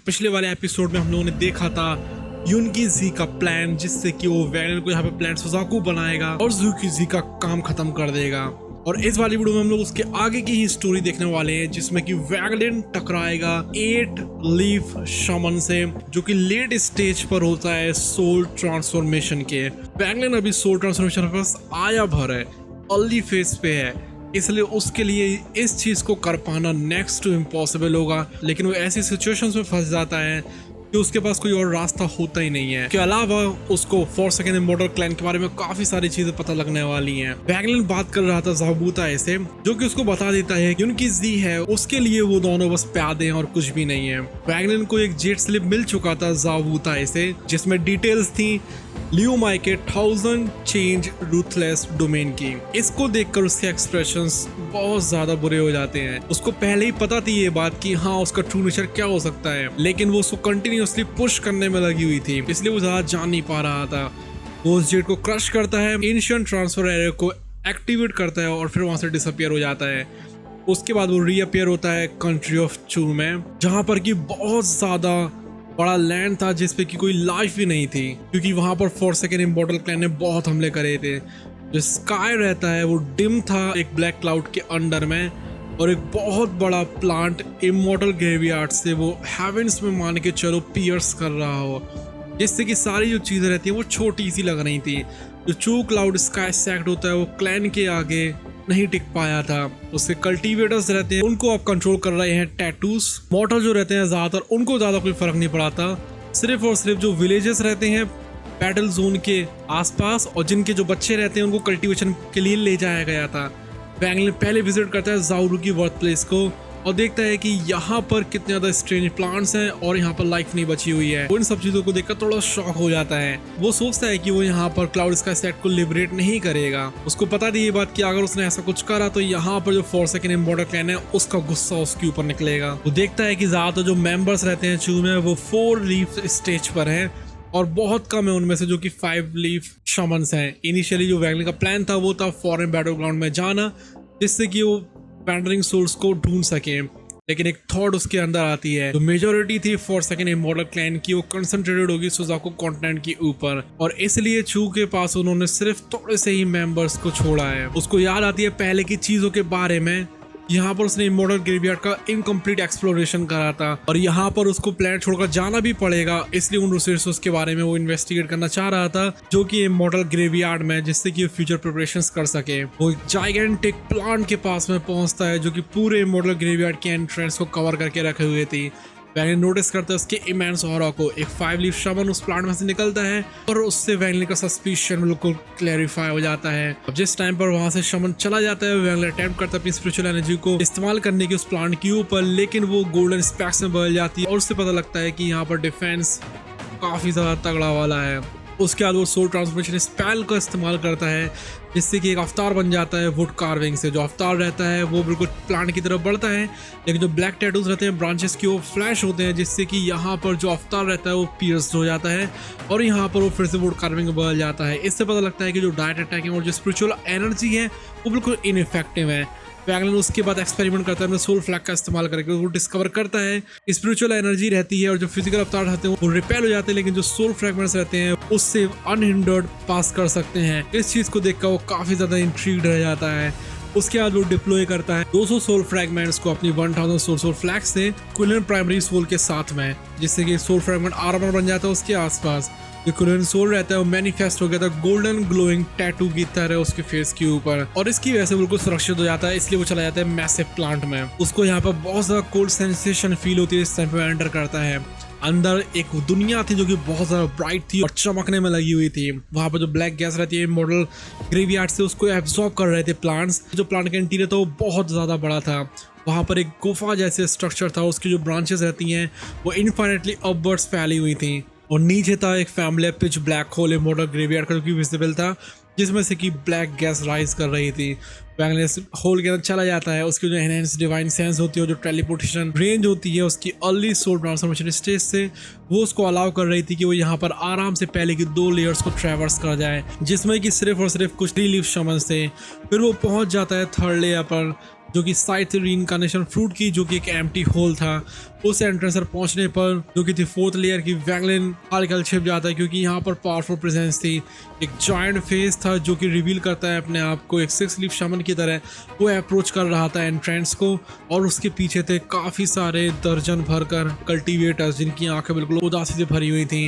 पिछले वाले एपिसोड में हम लोगों ने देखा था यूनगी का प्लान, जिससे कि वो वैगनर को यहाँ पे प्लांट सुजाकू बनाएगा और ज़ूकी का काम खत्म कर देगा। और इस वाली वीडियो में हम लोग उसके आगे की ही स्टोरी देखने वाले हैं, जिसमें कि वैगलिन टकराएगा 8 लीफ शमन से, जो कि लेट स्टेज पर होता है सोल ट्रांसफॉर्मेशन के। वैगलिन अभी सोल ट्रांसफॉर्मेशन के पास आया भर है, अर्ली फेज पे है, इसलिए उसके लिए इस चीज को कर पाना नेक्स्ट टू इम्पॉसिबल होगा। लेकिन वो ऐसी सिचुएशंस में फंस जाता है कि उसके पास कोई और रास्ता होता ही नहीं है। के अलावा उसको 4 सेकंड इमॉर्टल क्लैन के बारे में काफी सारी चीजें पता लगने वाली हैं। वैगलिन बात कर रहा था ज़ाबूता से, जो कि उसको बता देता है कि उनकी जी है, उसके लिए वो दोनों बस प्यादे हैं और कुछ भी नहीं है। वैगलिन को एक जेट स्लिप मिल चुका था ज़ाबूता से, जिसमें डिटेल्स थी लियोमाई के 1000 चेंज रूथलेस डोमेन की। इसको देखकर उसके एक्सप्रेशंस बहुत ज्यादा बुरे हो जाते हैं। उसको पहले ही पता थी ये बात कि हाँ उसका ट्रू नेचर क्या हो सकता है, लेकिन वो उसको कंटिन्यूअसली पुश करने में लगी हुई थी, इसलिए वो ज्यादा जान नहीं पा रहा था। वो उस जेट को क्रश करता है, एंशिएंट ट्रांसफर एरिया को एक्टिवेट करता है और फिर वहां से डिसअपियर हो जाता है। उसके बाद वो रीअपियर होता है कंट्री ऑफ चू में, जहां पर कि बहुत ज्यादा बड़ा लैंड था जिसपे कि कोई लाइफ भी नहीं थी, क्योंकि वहां पर 4 सेकंड इमॉर्टल क्लैन ने बहुत हमले करे थे। जो स्काई रहता है वो डिम था एक ब्लैक क्लाउड के अंडर में, और एक बहुत बड़ा प्लांट इमॉर्टल ग्रेवयार्ड से वो हेवेंस में मान के चलो पियर्स कर रहा हो, जिससे कि सारी जो चीजें रहती है वो छोटी सी लग रही थी। जो चू क्लाउड स्काई सैक्ट होता है वो क्लैन के आगे नहीं टिक पाया था। उसके कल्टीवेटर्स रहते हैं, उनको आप कंट्रोल कर रहे हैं टैटूज। मॉर्टल जो रहते हैं ज्यादातर, उनको ज्यादा कोई फर्क नहीं पड़ा था। सिर्फ और सिर्फ जो विलेजेस रहते हैं बैटल जोन के आसपास और जिनके जो बच्चे रहते हैं उनको कल्टीवेशन के लिए ले जाया गया था। वैगलिन पहले विजिट करता है ज़ाउरू की बर्थ प्लेस को और देखता है कि यहाँ पर कितने ज्यादा स्ट्रेंज प्लांट्स हैं और यहाँ पर लाइफ नहीं बची हुई है। वो इन सब चीजों को देखकर थोड़ा शॉक हो जाता है। वो सोचता है कि वो यहाँ पर क्लाउड स्काई सेट को लिबरेट नहीं करेगा। उसको पता थी ये बात कि अगर उसने ऐसा कुछ करा तो यहाँ पर जो 4 सेकंड इमॉर्टल क्लैन है उसका गुस्सा उसके ऊपर निकलेगा। वो देखता है कि ज्यादातर जो मेंबर्स रहते हैं चू में वो 4 लीफ स्टेज पर है और बहुत कम है उनमें से जो कि 5 लीफ शमन्स हैं। इनिशियली जो वैगलिन का प्लान था वो था फॉरेन बैटल ग्राउंड में जाना, जिससे कि वो वैंडरिंग सोल्स को ढूंढ सके। लेकिन एक थॉट उसके अंदर आती है, जो मेजोरिटी थी 4 सेकंड इमॉर्टल क्लैन की, वो कंसंट्रेटेड होगी सुजाकू कॉन्टिनेंट के ऊपर, और इसलिए चू के पास उन्होंने सिर्फ थोड़े से ही मेंबर्स को छोड़ा है। उसको याद आती है पहले की चीजों के बारे में। यहाँ पर उसने इमॉर्टल ग्रेवयार्ड का इनकम्प्लीट एक्सप्लोरेशन करा था और यहाँ पर उसको प्लैनेट छोड़कर जाना भी पड़ेगा, इसलिए उन रिसोर्सेज के बारे में वो इन्वेस्टिगेट करना चाह रहा था जो कि इमॉर्टल ग्रेवयार्ड में, जिससे कि फ्यूचर प्रिपरेशंस कर सके। वो एक जाइगेंटिक प्लांट के पास में पहुंचता है जो कि पूरे इमॉर्टल ग्रेवयार्ड के एंट्रेंस को कवर करके रखे हुए थी। वैगलिन नोटिस करता है उसके इमेंस ऑरा को। एक 5 लीफ शमन उस प्लांट में से निकलता है और उससे वैगलिन का सस्पिशन बिल्कुल क्लैरिफाई हो जाता है। अब जिस टाइम पर वहां से शमन चला जाता है, वैगलिन अटेम्प्ट करता है अपनी स्पिरिचुअल एनर्जी को इस्तेमाल करने की उस प्लांट के ऊपर, लेकिन वो गोल्डन स्पैक्स में बदल जाती है और उससे पता लगता है कि यहाँ पर डिफेंस काफी ज्यादा तगड़ा वाला है। उसके बाद वो सोल ट्रांसफॉर्मेशन स्पेल का इस्तेमाल करता है, जिससे कि एक अवतार बन जाता है वुड कार्विंग से। जो अवतार रहता है वो बिल्कुल प्लांट की तरफ बढ़ता है, लेकिन जो ब्लैक टैटूज रहते हैं ब्रांचेस की वो फ्लैश होते हैं, जिससे कि यहाँ पर जो अवतार रहता है वो पियर्स हो जाता है और यहाँ पर वो फिर से वुड कार्विंग में बदल जाता है। इससे पता लगता है कि जो डायरेक्ट अटैकिंग और जो स्पिरिचुअल एनर्जी है वो बिल्कुल इनइफेक्टिव है। वैगलिन उसके बाद एक्सपेरिमेंट करता है अपने सोल फ्लैग का इस्तेमाल करके। वो डिस्कवर करता है स्पिरिचुअल एनर्जी रहती है और जो फिजिकल अवतार रहते हैं वो रिपेल हो जाते हैं, लेकिन जो सोल फ्रैगमेंट्स रहते हैं उससे अनहिंडर्ड पास कर सकते हैं। इस चीज को देखकर वो काफी ज्यादा इंट्रीग्ड रह जाता है। उसके बाद वो डिप्लॉय करता है 200 सोल फ्रैगमेंट्स को अपनी 1000 सोल फ्लैग से क्विलिन प्राइमरी सोल के साथ में, जिससे कि सोल फ्रैगमेंट आर्मर बन जाता है उसके आसपास। जो क्विलिन सोल रहता है वो मैनिफेस्ट हो गया था गोल्डन ग्लोइंग टैटू की तरह उसके फेस के ऊपर, और इसकी वजह से बिल्कुल सुरक्षित हो जाता है। इसलिए वो चला जाता है मैसिव प्लांट में। उसको यहाँ पर बहुत ज्यादा कोल्ड सेंसेशन फील होती है इस टाइम पे एंटर करता है। अंदर एक दुनिया थी जो कि बहुत ज्यादा ब्राइट थी और चमकने में लगी हुई थी। वहां पर जो ब्लैक गैस रहती है इमॉर्टल ग्रेवयार्ड से उसको एब्जॉर्ब कर रहे थे प्लांट्स। जो प्लांट का इंटीरियर था वो बहुत ज्यादा बड़ा था। वहां पर एक गुफा जैसे स्ट्रक्चर था, उसकी जो ब्रांचेस रहती हैं वो इनफाइनेटली अपवर्ड्स फैली हुई थी, और नीचे था एक family pitch black hole immortal graveyard का जो कि विजिबल था, जिसमें से कि ब्लैक गैस राइज कर रही थी। वैगलिन होल के अंदर चला जाता है। उसकी जो एनहेंस डिवाइन सेंस होती है, जो टेलीपोर्टेशन रेंज होती है उसकी अर्ली सोल ट्रांसफॉर्मेशन स्टेज से, वो उसको अलाउ कर रही थी कि वो यहाँ पर आराम से पहले की 2 लेयर्स को ट्रैवर्स कर जाए, जिसमें कि सिर्फ और सिर्फ कुछ 3 लीफ शमन्स थे। फिर वो पहुंच जाता है 3rd लेयर पर, जो कि साइट रीइंकार्नेशन फ्रूट की, जो कि एक एम्प्टी होल था। उस एंट्रेंस पर पहुंचने पर जो कि थी 4th लेयर की वैंगलिन हल्का छिप जाता है क्योंकि यहाँ पर पावरफुल प्रेजेंस थी। एक जायंट फेस था जो कि रिवील करता है अपने आप को एक 6 लीफ शामन की तरह। वो अप्रोच कर रहा था एंट्रेंस को और उसके पीछे थे काफी सारे दर्जन भरकर कल्टीवेटर्स जिनकी आंखें बिल्कुल उदासी से भरी हुई थी।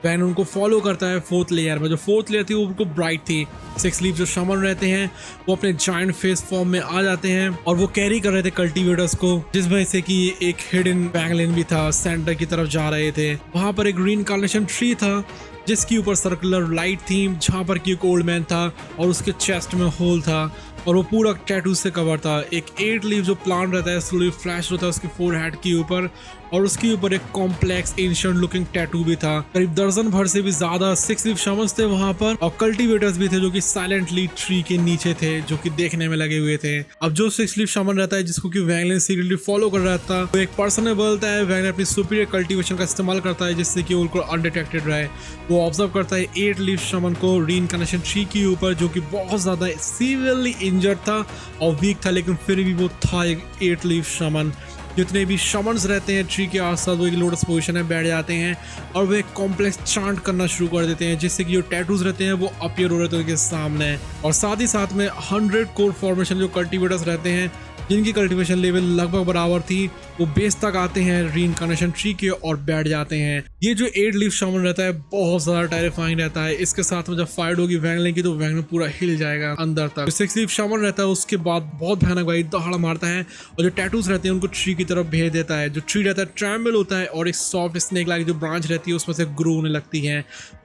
वैन उनको फॉलो करता है 4th लेयर में। जो 4th लेयर थी वो बिल्कुल ब्राइट थी। 6 लीफ जो शामन रहते हैं वो अपने जायंट फेस फॉर्म में आ जाते हैं और वो कैरी कर रहे थे कल्टीवेटर्स को, जिसमें से कि एक हिडन वैंगलिन भी था सेंटर की तरफ जा रहे थे। वहां पर एक रीइंकार्नेशन ट्री था जिसके ऊपर सर्कुलर लाइट थी, जहां पर कि एक ओल्ड मैन था और उसके चेस्ट में होल था और वो पूरा टैटू से कवर था। एक 8 लीफ जो प्लांट रहता है स्लोली फ्लैश होता है उसके फोरहेड के ऊपर और उसके ऊपर एक कॉम्प्लेक्स एंशिएंट लुकिंग टैटू भी था। करीब दर्जन भर से भी ज्यादा 6 लीफ शामन्स थे वहां पर और कल्टीवेटर्स भी थे जो कि साइलेंटली ट्री के नीचे थे, जो कि देखने में लगे हुए थे। अब जो 6 लीफ शामन रहता है जिसको कि वैंगलिन सीक्रेटली फॉलो कर रहा था, वो एक पर्सन में बदलता है। वैंगलिन अपनी सुपीरियर कल्टीवेशन का इस्तेमाल करता है जिससे कि उनको अनडिटेक्टेड रहे। वो ऑब्जर्व करता है 8 लीफ शामन को रीइंकार्नेशन ट्री के ऊपर जो कि बहुत ज्यादा सीवियरली इंजर्ड था और वीक था, लेकिन फिर भी वो था एक 8 लीफ शामन। जितने भी शमन्स रहते हैं ट्री के आसपास वो एक लोटस पोजीशन में बैठ जाते हैं और वो एक कॉम्प्लेक्स चांट करना शुरू कर देते हैं जिससे कि जो टैटूज रहते हैं वो अपीयर हो रहे थे उनके सामने। और साथ ही साथ में 100 कोर फॉर्मेशन जो कल्टीवेटर्स रहते हैं जिनकी कल्टीवेशन लेवल लगभग बराबर थी, वो बेस तक आते हैं रीइंकार्नेशन ट्री के और बैठ जाते हैं। ये जो 8 लीफ शामन रहता है बहुत ज्यादा टेरिफाइंग रहता है। इसके साथ में जब फाइट होगी वैंगलिन की तो वैंगलिन पूरा हिल जाएगा अंदर तक। 6 लीफ शामन रहता है उसके बाद बहुत भयानक भाई दहाड़ मारता है और जो टैटूज रहते हैं उनको ट्री की तरफ भेज देता है। जो ट्री रहता है ट्रैम्बल होता है और एक सॉफ्ट स्नेक लाइक जो ब्रांच रहती है उसमें से ग्रो होने लगती है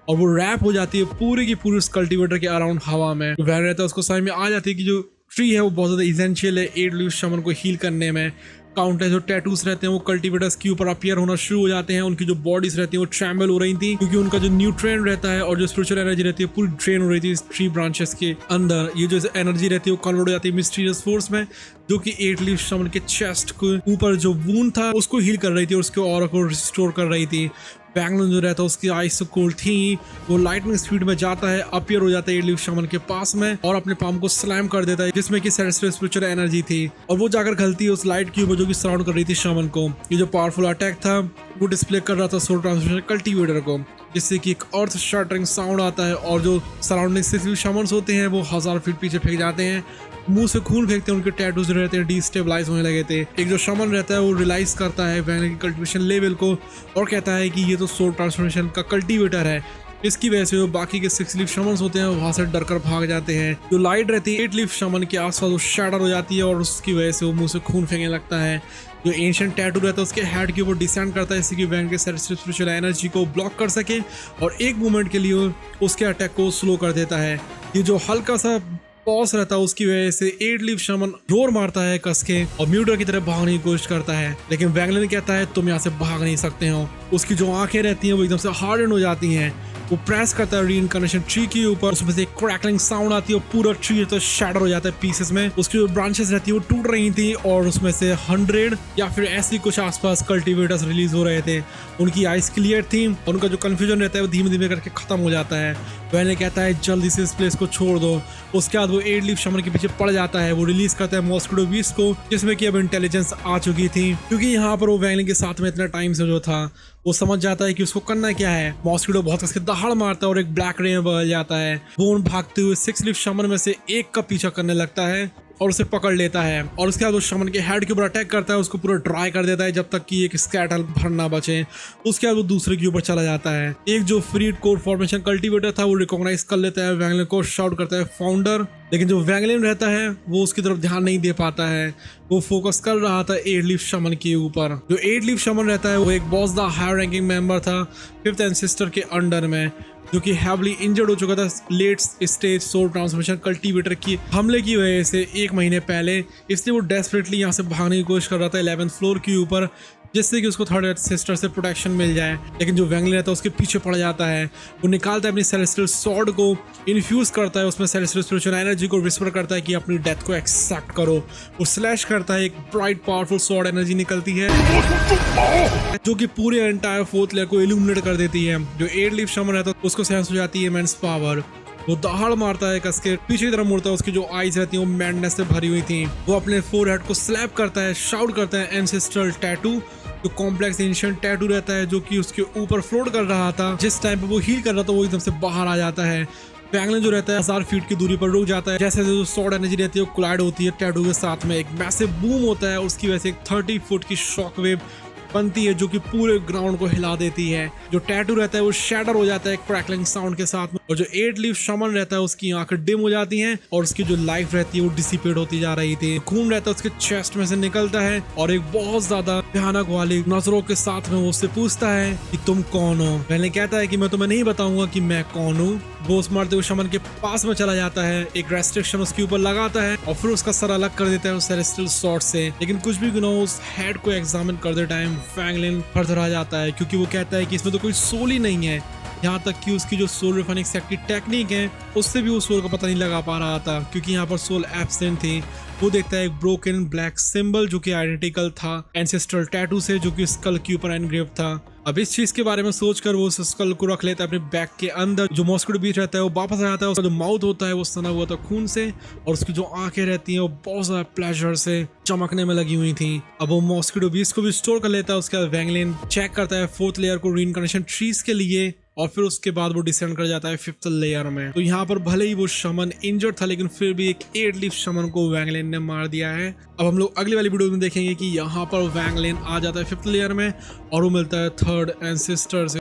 और वो रैप हो जाती है पूरी की पूरी उस कल्टीवेटर के अराउंड हवा में। वैन रहता है उसको समझ में आ जाती है कि जो ट्री है वो बहुत ज़्यादा इसेंशियल है 8 लीफ शामन को हील करने में। काउंटर जो टैटूज रहते हैं वो कल्टीवेटर्स के ऊपर अपीयर होना शुरू हो जाते हैं। उनकी जो बॉडीज रहती है वो ट्रैम्बल हो रही थी क्योंकि उनका जो न्यूट्रिएंट रहता है और जो स्पिरिचुअल एनर्जी रहती है पूरी ड्रेन हो रही थी इस ट्री ब्रांचेस के अंदर। ये जो एनर्जी रहती है वो कन्वर्ट हो जाती है मिस्टीरियस फोर्स में जो कि 8 लीफ शामन के चेस्ट के ऊपर जो वूंड था उसको हील कर रही थी और उसके ऑरा को रिस्टोर कर रही थी। वैंगलिन जो रहता है उसकी आइस तो कोल्ड थी, वो लाइटनिंग स्पीड में जाता है, अपीयर हो जाता है 8 लीफ शामन के पास में और अपने पाम को स्लैम कर देता है जिसमें कि सेलेस्टियल स्पिरिचुअल एनर्जी थी और वो जाकर खलती है उस लाइट के ऊपर जो कि सराउंड कर रही थी शामन को। ये जो पावरफुल अटैक था वो डिस्प्ले कर रहा था सोल ट्रांसमिशन कल्टीवेटर को, जिससे कि एक अर्थ शटरिंग साउंड आता है और जो सराउंडिंग 6 लीफ शामन्स होते हैं वो 1000 फीट पीछे फेंक जाते हैं, मुंह से खून फेंकते हैं। उनके टैटूज रहते हैं डिस्टेबलाइज होने लगे थे। एक जो शामन रहता है वो रियलाइज करता है वैंगलिन की कल्टीवेशन लेवल को और कहता है कि ये तो सोल ट्रांसफॉर्मेशन का कल्टीवेटर है। इसकी वजह से जो बाकी के 6 लीफ शामन्स होते हैं वहां से डरकर भाग जाते हैं। जो लाइट रहती है 8 लीफ शामन के आसपास वो शैडर हो जाती है और उसकी वजह से वो मुंह से खून फेंकने लगता है। जो एंशिएंट टैटू रहता है उसके हेड के ऊपर डिसेंड करता है इससे कि वैंग के स्पिरिचुअल एनर्जी को ब्लॉक कर सके और एक मोमेंट के लिए उसके अटैक को स्लो कर देता है। ये जो हल्का सा पॉज रहता है उसकी वजह से 8 लीफ शामन रोर मारता है कस के और म्यूटर की तरफ भागने की कोशिश करता है, लेकिन वैंगलिन कहता है तुम यहाँ से भाग नहीं सकते हो। उसकी जो आंखें रहती हैं वो एकदम से हार्डन हो जाती हैं। वो प्रेस करता है रीइंकार्नेशन ट्री के ऊपर, उसमें से एक क्रैकलिंग साउंड आती है और पूरा ट्री तो शैटर हो जाता है पीसेस में। उसकी जो ब्रांचेस रहती है वो टूट रही थी और उसमें से 100 या फिर ऐसी कुछ आसपास कल्टीवेटर्स रिलीज हो रहे थे। उनकी आइस क्लियर थी और उनका जो कंफ्यूजन रहता है वो धीमे धीमे करके खत्म हो जाता है। वैन कहता है जल्दी से इस प्लेस को छोड़ दो। उसके बाद वो 8 लीफ शामन के पीछे पड़ जाता है। वो रिलीज करता है मॉस्किटो बीस्ट को जिसमें कि अब इंटेलिजेंस आ चुकी थी क्योंकि यहाँ पर वो वैंगलिन के साथ में इतना टाइम से जो था वो समझ जाता है कि उसको करना क्या है। मॉस्किटो बहुत उसके दहाड़ मारता है और एक ब्लैक रे में बदल जाता है। वो भागते हुए 6 लीफ शामन में से एक का पीछा करने लगता है और उसे पकड़ लेता है और उसके बाद उस शामन के हेड के ऊपर अटैक करता है, उसको पूरा ड्राई कर देता है जब तक कि एक स्कैटल भर ना बचे। उसके बाद वो दूसरे के ऊपर चला जाता है। एक जो फ्रीड कोर फॉर्मेशन कल्टीवेटर था वो रिकॉग्नाइज कर लेता है वैंगलिन को, शाउट करता है फाउंडर, लेकिन जो वैंगलिन रहता है वो उसकी तरफ ध्यान नहीं दे पाता है। वो फोकस कर रहा था 8 लीफ शामन के ऊपर। जो 8 लीफ शामन रहता है वो एक बहुत ज़्यादा हायर रैंकिंग मेंबर था 5th एंसेस्टर के अंडर में, जो कि हैवली इंजर्ड हो चुका था late stage soul transformation cultivator की हमले की वजह से 1 महीने पहले। इसलिए वो डेस्परेटली यहाँ से भागने की कोशिश कर रहा था 11th फ्लोर के ऊपर जिससे कि उसको 3rd सिस्टर से प्रोटेक्शन मिल जाए, लेकिन जो वैंगलिन रहता है उसके पीछे पड़ जाता है। वो निकालता है अपनी सेलेस्टियल सॉर्ड को, इन्फ्यूज करता है उसमें सेलेस्टियल स्पिरिचुअल एनर्जी को, विस्पर करता है कि अपनी डेथ को एक्सेप्ट करो। वो स्लैश करता है, एक ब्राइट पावरफुल सॉर्ड एनर्जी निकलती है जो कि पूरे एंटायर 4th लेयर को इल्यूमिनेट कर देती है। जो 8 लीफ शामन रहता है उसको सेंस हो जाती है इमेंस पावर। वो दहाड़ मारता है कस के, पीछे की तरफ मुड़ता है। उसकी जो आईज रहती है वो मैडनेस से भरी हुई थी। वो अपने फोरहेड को स्लैप करता है, शाउट करता है एंसेस्ट्रल टैटू जो कॉम्प्लेक्स एंशिएंट टैटू रहता है जो कि उसके ऊपर फ्लोट कर रहा था। जिस टाइम पे वो हील कर रहा था वो एकदम से बाहर आ जाता है। वैंगलिन जो रहता है 1000 फीट की दूरी पर रुक जाता है। जैसे जो सॉर्ड एनर्जी रहती है वो कोलाइड होती है टैटू के साथ में, एक मैसिव बूम होता है, उसकी वजह से एक 30 फुट की शॉक वेव बनती है जो कि पूरे ग्राउंड को हिला देती है। जो टैटू रहता है वो शैटर हो जाता है क्रैकलिंग साउंड के साथ में, और जो 8 लीफ शमन रहता है उसकी आंखें डिम हो जाती हैं और उसकी जो लाइफ रहती है वो डिसिपेट होती जा रही थी। खून रहता है उसके चेस्ट में से निकलता है और एक बहुत ज्यादा भयानक वाली नजरों के साथ में वो उससे पूछता है कि तुम कौन हो। पहले कहता है कि मैं तुम्हें नहीं बताऊंगा कि मैं कौन हूँ। वो उस मारते हुए शमन के पास में चला जाता है, एक रेस्ट्रिक्शन उसके ऊपर लगाता है और फिर उसका सर अलग कर देता है उस सेलेस्टियल स्वॉर्ड से। लेकिन कुछ भी उस हेड को एग्जामिन करते टाइम वैंगलिन फर्दर आ जाता है क्योंकि वो कहता है कि इसमें तो कोई सोल ही नहीं है। यहाँ तक कि उसकी जो सोल रिफाइनिंग सेट की टेक्निक है उससे भी वो सोल का पता नहीं लगा पा रहा था क्योंकि यहाँ पर सोल एब्सेंट थी। वो देखता है एक ब्रोकन ब्लैक सिंबल जो कि आइडेंटिकल था एंसेस्ट्रल टैटू से जो कि स्कल के ऊपर एनग्रेव था। अब इस चीज के बारे में सोचकर वो उस स्कल को रख लेता है अपने बैग के अंदर। जो मॉस्किटो बीच रहता है वो वापस आ जाता है, उसका जो माउथ होता है वो सना हुआ था खून से और उसकी जो आंखें रहती हैं वो बहुत ज्यादा प्लेजर से चमकने में लगी हुई थी। अब वो मॉस्किटो बीच को भी स्टोर कर लेता है। उसके बाद वैंगलिन चेक करता है 4th लेयर को रीइंकार्नेशन ट्रीज के लिए और फिर उसके बाद वो डिसेंड कर जाता है 5th लेयर में। तो यहाँ पर भले ही वो शमन इंजर्ड था लेकिन फिर भी एक 8 लीफ शमन को वैंगलिन ने मार दिया है। अब हम लोग अगली वाली वीडियो में देखेंगे कि यहाँ पर वैंगलिन आ जाता है 5th लेयर में और वो मिलता है 3rd एंसेस्टर से।